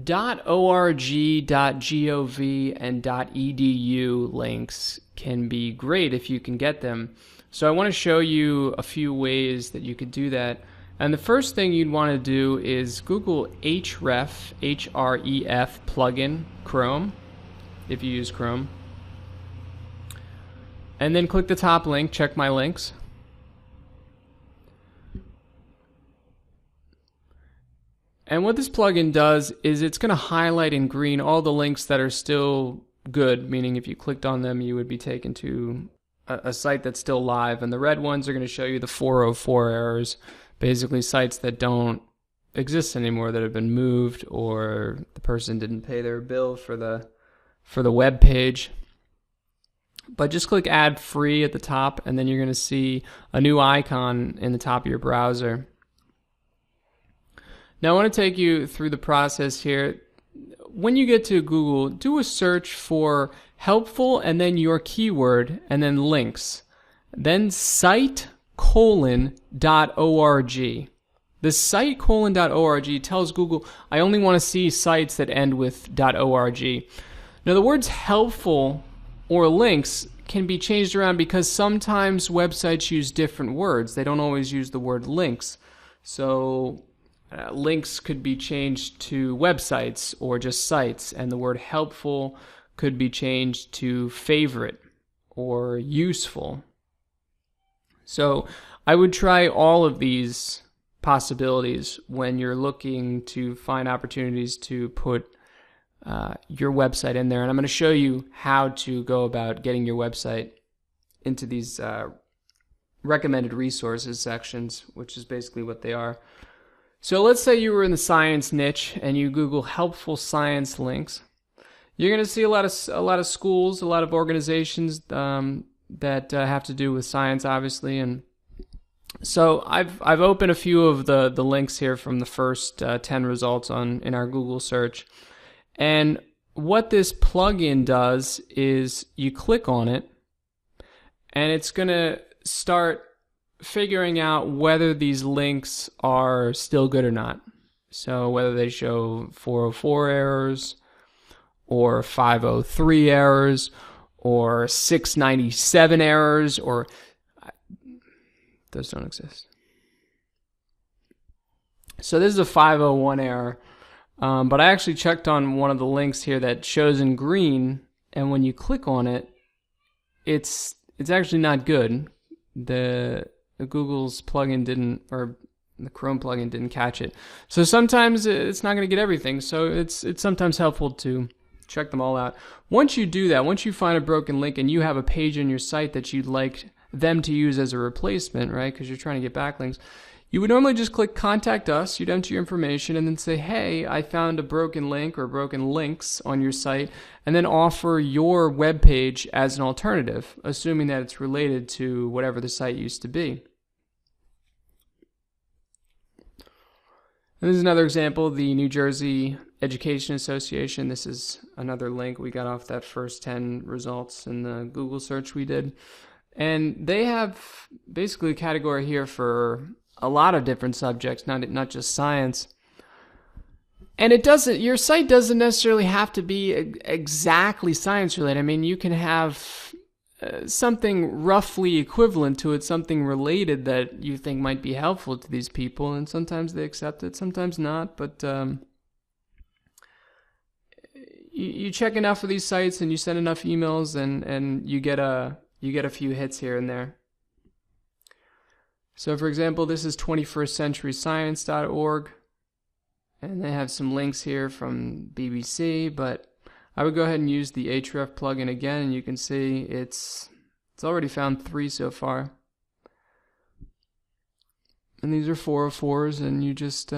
.org, .gov, and .edu links can be great if you can get them. So I want to show you a few ways that you could do that. And the first thing you'd want to do is Google href, H-R-E-F plugin, Chrome, if you use Chrome. And then click the top link, check my links. And what this plugin does is it's going to highlight in green all the links that are still good, meaning if you clicked on them, you would be taken to a site that's still live. And the red ones are going to show you the 404 errors, basically sites that don't exist anymore, that have been moved, or the person didn't pay their bill for the web page. But just click Add Free at the top, and then you're going to see a new icon in the top of your browser. Now I want to take you through the process here. When you get to Google, do a search for helpful and then your keyword and then links. Then site::.org. The site::.org tells Google, I only want to see sites that end with .org. Now the words helpful or links can be changed around because sometimes websites use different words. They don't always use the word links. So links could be changed to websites or just sites, and the word helpful could be changed to favorite or useful. So I would try all of these possibilities when you're looking to find opportunities to put your website in there. And I'm going to show you how to go about getting your website into these recommended resources sections, which is basically what they are. So let's say you were in the science niche and you Google helpful science links. You're going to see a lot of schools, a lot of organizations that have to do with science, obviously. And so I've opened a few of the links here from the first 10 results in our Google search. And what this plugin does is you click on it, and it's going to start figuring out whether these links are still good or not. So whether they show 404 errors or 503 errors or 697 errors, or those don't exist. So this is a 501 error, but I actually checked on one of the links here that shows in green, and when you click on it, it's actually not good. The Google's plugin didn't, or the Chrome plugin didn't catch it. So sometimes it's not going to get everything. So it's sometimes helpful to check them all out. Once you do that, once you find a broken link and you have a page on your site that you'd like them to use as a replacement, right? Because you're trying to get backlinks. You would normally just click Contact Us. You'd enter your information and then say, hey, I found a broken link or broken links on your site, and then offer your web page as an alternative, assuming that it's related to whatever the site used to be. And this is another example, the New Jersey Education Association. This is another link we got off that first 10 results in the Google search we did. And they have basically a category here for a lot of different subjects, not just science. And your site doesn't necessarily have to be exactly science related. I mean, you can have something roughly equivalent to it, something related that you think might be helpful to these people, and sometimes they accept it, sometimes not. But you check enough of these sites and you send enough emails, and you get a few hits here and there. So for example, this is 21stcenturyscience.org, and they have some links here from BBC, but I would go ahead and use the href plugin again, and you can see it's already found 3 so far. And these are 404s, and you just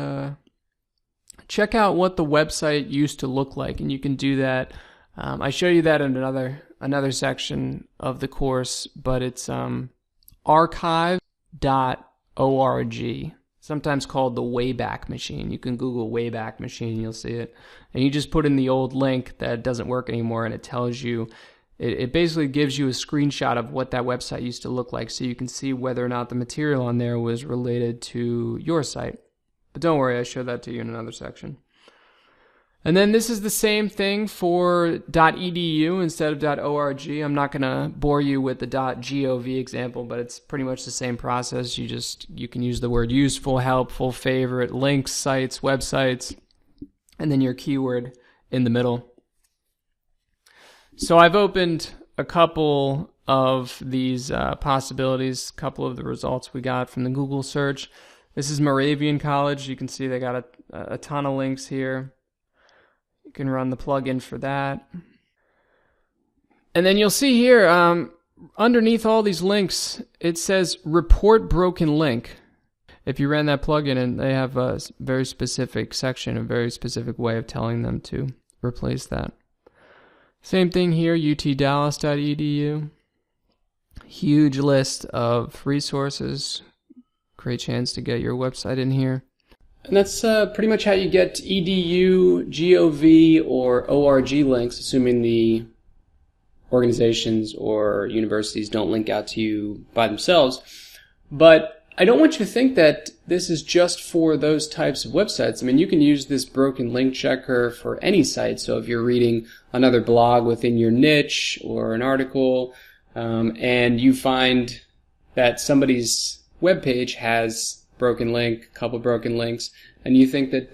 check out what the website used to look like, and you can do that. I show you that in another section of the course, but it's archive.org, sometimes called the Wayback Machine. You can Google Wayback Machine, you'll see it. And you just put in the old link that doesn't work anymore, and it tells you, it basically gives you a screenshot of what that website used to look like, so you can see whether or not the material on there was related to your site. But don't worry, I showed that to you in another section. And then this is the same thing for .edu instead of .org. I'm not going to bore you with the .gov example, but it's pretty much the same process. You can use the word useful, helpful, favorite, links, sites, websites, and then your keyword in the middle. So I've opened a couple of these possibilities, a couple of the results we got from the Google search. This is Moravian College. You can see they got a ton of links here. You can run the plugin for that. And then you'll see here, underneath all these links, it says report broken link. If you ran that plugin, and they have a very specific section, a very specific way of telling them to replace that. Same thing here, utdallas.edu. Huge list of resources. Great chance to get your website in here. And that's pretty much how you get edu, gov, or org links, assuming the organizations or universities don't link out to you by themselves. But I don't want you to think that this is just for those types of websites. I mean, you can use this broken link checker for any site. So if you're reading another blog within your niche or an article, and you find that somebody's webpage has broken link, a couple broken links, and you think that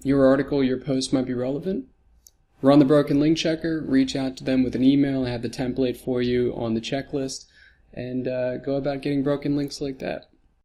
your article, your post might be relevant, run the broken link checker, reach out to them with an email, I have the template for you on the checklist, and go about getting broken links like that.